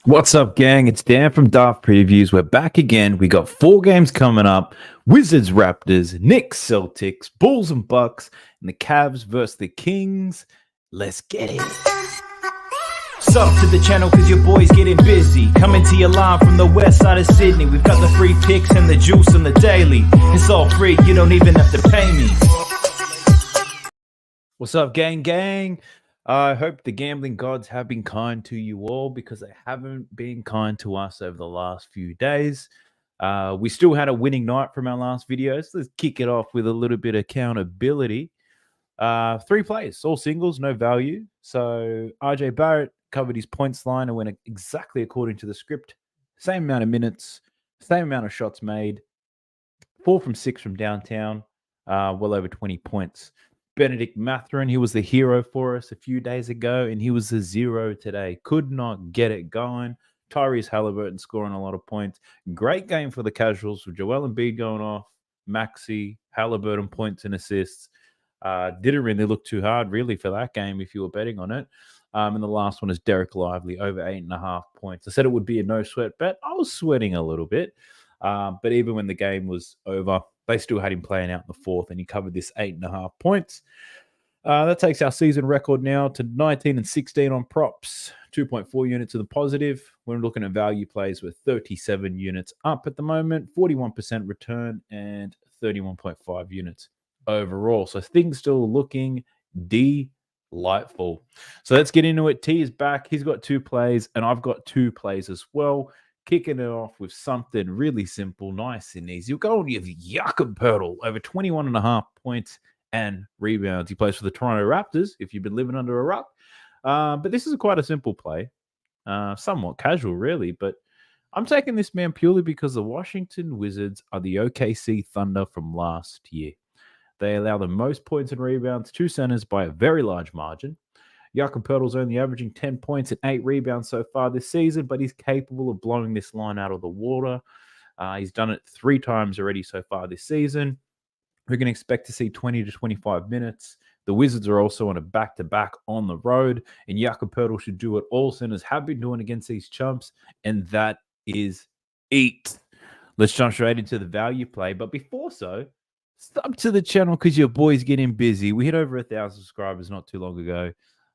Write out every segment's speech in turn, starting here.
What's up, gang? It's Dan from Daft Previews. We're back again. We got 4 games coming up. Wizards, Raptors, Knicks, Celtics, Bulls and Bucks, and the Cavs versus the Kings. Let's get it. Sub to the channel cause your boy's getting busy. Coming to you live from the west side of Sydney. We've got the free picks and the juice and the daily. It's all free, you don't even have to pay me. What's up, gang? I hope the gambling gods have been kind to you all, because they haven't been kind to us over the last few days. We still had a winning night from our last video, so let's kick it off with a little bit of accountability. 3 plays, all singles, no value. So RJ Barrett covered his points line and went exactly according to the script. Same amount of minutes, same amount of shots made. 4 from 6 from downtown, well over 20 points. Benedict Mathurin, he was the hero for us a few days ago, and he was a 0 today. Could not get it going. Tyrese Halliburton scoring a lot of points. Great game for the casuals with Joel Embiid going off, Maxey, Halliburton points and assists. Didn't really look too hard, really, for that game if you were betting on it. And the last one is Derek Lively, over 8.5 points. I said it would be a no-sweat bet. I was sweating a little bit. But even when the game was over, they still had him playing out in the 4th, and he covered this 8.5 points. That takes our season record now to 19-16 on props, 2.4 units in the positive. We're looking at value plays with 37 units up at the moment, 41% return, and 31.5 units overall. So things still looking delightful. So let's get into it. T is back. He's got 2 plays, and I've got 2 plays as well. Kicking it off with something really simple, nice and easy. You'll go on with Jakob Poeltl, over 21.5 points and rebounds. He plays for the Toronto Raptors, if you've been living under a rock. But this is quite a simple play. Somewhat casual, really. But I'm taking this man purely because the Washington Wizards are the OKC Thunder from last year. They allow the most points and rebounds to centers by a very large margin. Jakob Poeltl's only averaging 10 points and 8 rebounds so far this season, but he's capable of blowing this line out of the water. He's done it 3 times already so far this season. We're going to expect to see 20 to 25 minutes. The Wizards are also on a back-to-back on the road, and Jakob Poeltl should do what all centers have been doing against these chumps, and that is eat. Let's jump straight into the value play. But before so, sub to the channel because your boy's getting busy. We hit over 1,000 subscribers not too long ago.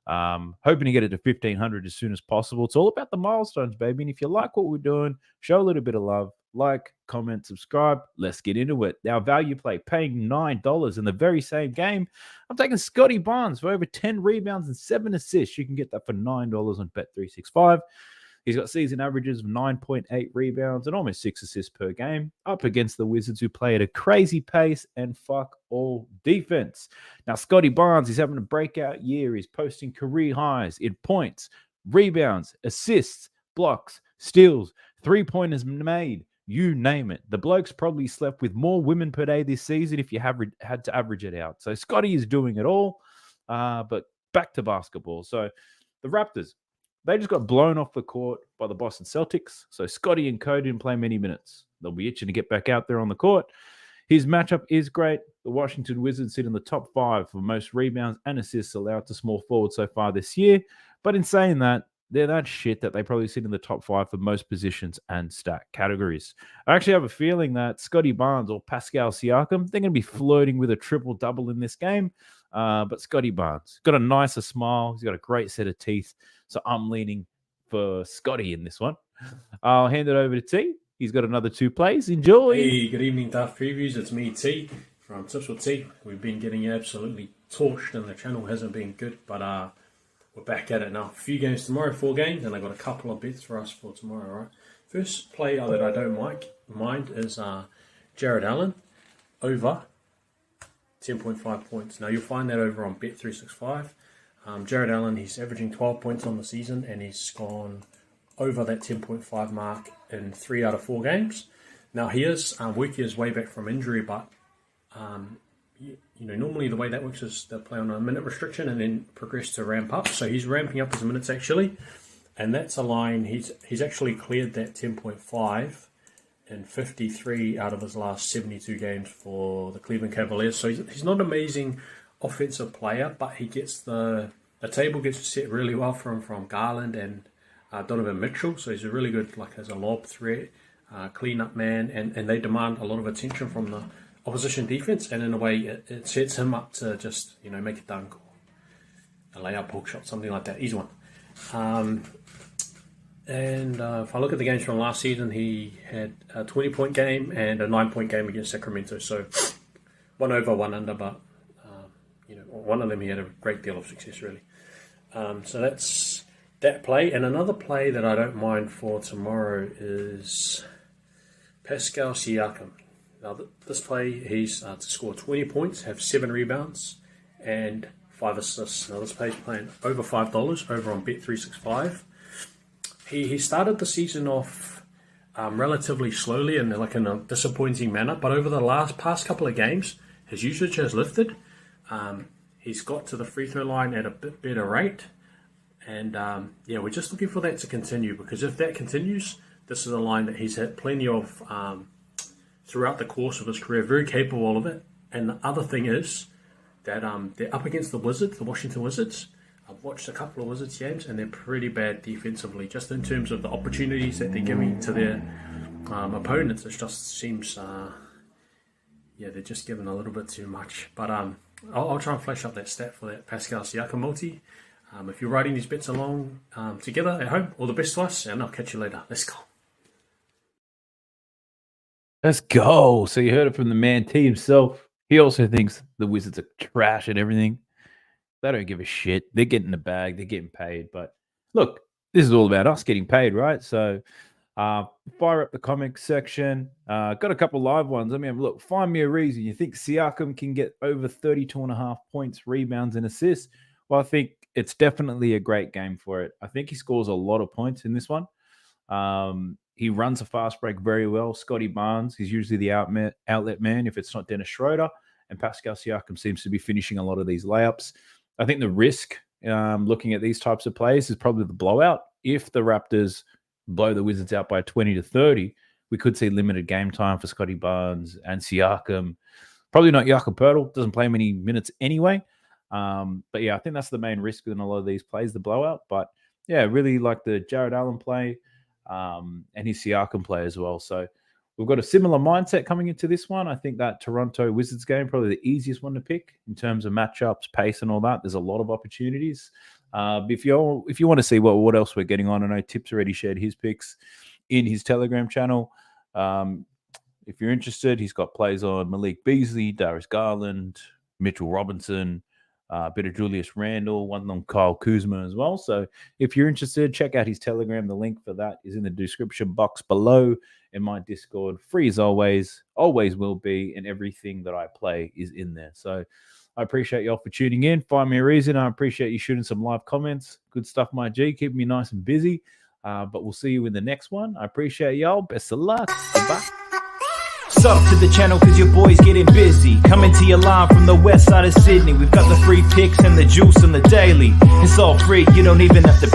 Hoping to get it to 1,500 as soon as possible. It's all about the milestones, baby. And if you like what we're doing, show a little bit of love. Like, comment, subscribe. Let's get into it. Our value play, paying $9 in the very same game. I'm taking Scotty Barnes for over 10 rebounds and 7 assists. You can get that for $9 on Bet365. He's got season averages of 9.8 rebounds and almost 6 assists per game, up against the Wizards, who play at a crazy pace and fuck all defense. Now, Scotty Barnes, he's having a breakout year. He's posting career highs in points, rebounds, assists, blocks, steals, 3-pointers made, you name it. The bloke's probably slept with more women per day this season if you had to average it out. So Scotty is doing it all, but back to basketball. So the Raptors, they just got blown off the court by the Boston Celtics. So Scotty and Co didn't play many minutes. They'll be itching to get back out there on the court. His matchup is great. The Washington Wizards sit in the top 5 for most rebounds and assists allowed to small forward so far this year. But in saying that, they're that shit that they probably sit in the top 5 for most positions and stat categories. I actually have a feeling that Scotty Barnes or Pascal Siakam, they're going to be flirting with a triple-double in this game. But Scotty Barnes got a nicer smile. He's got a great set of teeth. So I'm leaning for Scotty in this one. I'll hand it over to T. He's got another 2 plays. Enjoy. Hey, good evening, Daft Previews. It's me, T, from Tips with T. We've been getting absolutely torched and the channel hasn't been good, but we're back at it now. A few games tomorrow, 4 games, and I got a couple of bets for us for tomorrow, all right? First play that I don't mind is Jared Allen over 10.5 points. Now, you'll find that over on Bet365. Jared Allen, he's averaging 12 points on the season, and he's gone over that 10.5 mark in 3 out of 4 games. Now, he is working his way back from injury, but normally the way that works is they'll play on a minute restriction and then progress to ramp up. So he's ramping up his minutes, actually, and that's a line. He's actually cleared that 10.5 in 53 out of his last 72 games for the Cleveland Cavaliers. So he's not an amazing offensive player, but he gets the the table gets set really well from Garland and Donovan Mitchell, so he's a really good as a lob threat, clean-up man, and they demand a lot of attention from the opposition defense, and in a way it sets him up to just make a dunk or a layup, hook shot, something like that, easy one. And if I look at the games from last season, he had a 20-point game and a 9-point game against Sacramento, so 1 over, 1 under, but one of them he had a great deal of success really. So that's that play. And another play that I don't mind for tomorrow is Pascal Siakam. Now this play, he's to score 20 points, have 7 rebounds, and 5 assists. Now this play's playing over $5 over on Bet365. He started the season off relatively slowly and in a disappointing manner, but over the past couple of games, his usage has lifted. He's got to the free throw line at a bit better rate, and we're just looking for that to continue, because if that continues, this is a line that he's had plenty of throughout the course of his career, very capable of it. And the other thing is that they're up against the Wizards, the Washington Wizards. I've watched a couple of Wizards games, and they're pretty bad defensively, just in terms of the opportunities that they're giving to their opponents. It just seems, they're just giving a little bit too much. But I'll try and flash up that stat for that Pascal Siakam multi. If you're writing these bets along together at home, all the best to us, and I'll catch you later. Let's go. Let's go. So you heard it from the man T himself. He also thinks the Wizards are trash and everything. They don't give a shit. They're getting the bag. They're getting paid. But look, this is all about us getting paid, right? So fire up the comics section. Got a couple live ones. I mean, look, find me a reason. You think Siakam can get over 32.5 points, rebounds, and assists? Well, I think it's definitely a great game for it. I think he scores a lot of points in this one. He runs a fast break very well. Scotty Barnes, he's usually the outlet man if it's not Dennis Schroeder. And Pascal Siakam seems to be finishing a lot of these layups. I think the risk looking at these types of plays is probably the blowout. If the Raptors blow the Wizards out by 20 to 30, we could see limited game time for Scotty Barnes and Siakam. Probably not Jakob Poeltl. Doesn't play many minutes anyway. But yeah, I think that's the main risk in a lot of these plays, the blowout. But yeah, really like the Jared Allen play and his Siakam play as well. So we've got a similar mindset coming into this one. I think that Toronto Wizards game, probably the easiest one to pick in terms of matchups, pace, and all that. There's a lot of opportunities. If you want to see what else we're getting on, I know Tip's already shared his picks in his Telegram channel. If you're interested, he's got plays on Malik Beasley, Darius Garland, Mitchell Robinson, a bit of Julius Randle, one on Kyle Kuzma as well. So if you're interested, check out his Telegram. The link for that is in the description box below in my Discord. Free as always will be, and everything that I play is in there. So I appreciate y'all for tuning in. Find me a reason. I appreciate you shooting some live comments. Good stuff, my G. Keeping me nice and busy. But we'll see you in the next one. I appreciate y'all. Best of luck. Goodbye. Sub to the channel cause your boy's getting busy. Coming to your line from the west side of Sydney. We've got the free picks and the juice and the daily. It's all free, you don't even have to